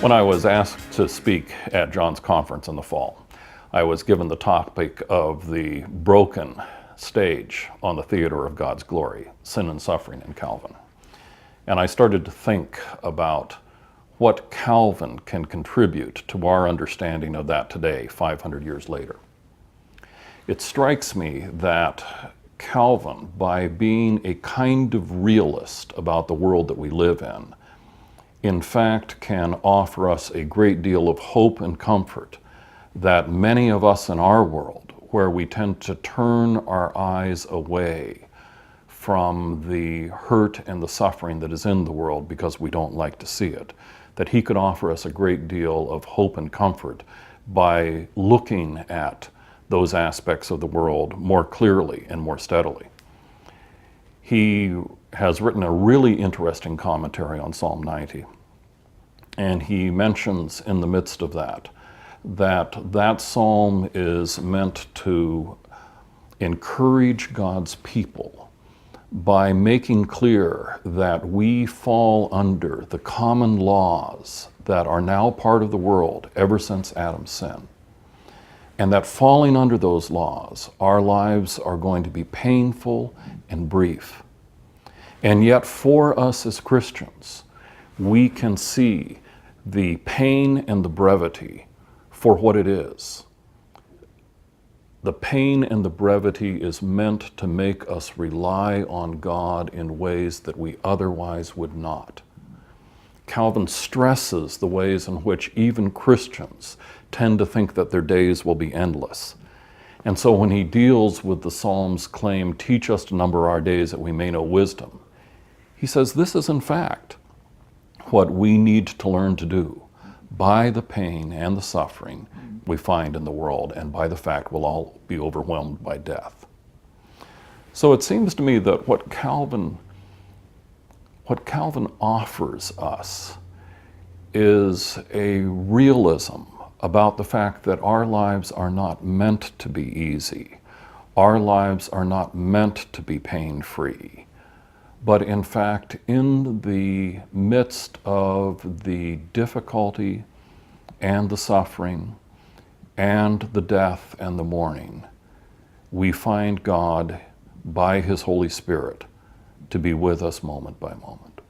When I was asked to speak at John's conference in the fall, I was given the topic of the broken stage on the theater of God's glory, sin and suffering in Calvin. And I started to think about what Calvin can contribute to our understanding of that today, 500 years later. It strikes me that Calvin, by being a kind of realist about the world that we live in fact can offer us a great deal of hope and comfort that many of us in our world, where we tend to turn our eyes away from the hurt and the suffering that is in the world because we don't like to see it, that he could offer us a great deal of hope and comfort by looking at those aspects of the world more clearly and more steadily. He has written a really interesting commentary on Psalm 90, and he mentions in the midst of that that psalm is meant to encourage God's people by making clear that we fall under the common laws that are now part of the world ever since Adam's sin. And that falling under those laws, our lives are going to be painful and brief. And yet for us as Christians, we can see the pain and the brevity for what it is. The pain and the brevity is meant to make us rely on God in ways that we otherwise would not. Calvin stresses the ways in which even Christians tend to think that their days will be endless. And so when he deals with the Psalm's claim, teach us to number our days that we may know wisdom, he says this is in fact what we need to learn to do by the pain and the suffering we find in the world, and by the fact we'll all be overwhelmed by death. So it seems to me that what Calvin offers us is a realism about the fact that our lives are not meant to be easy. Our lives are not meant to be pain-free. But in fact, in the midst of the difficulty and the suffering and the death and the mourning, we find God, by his Holy Spirit, to be with us moment by moment.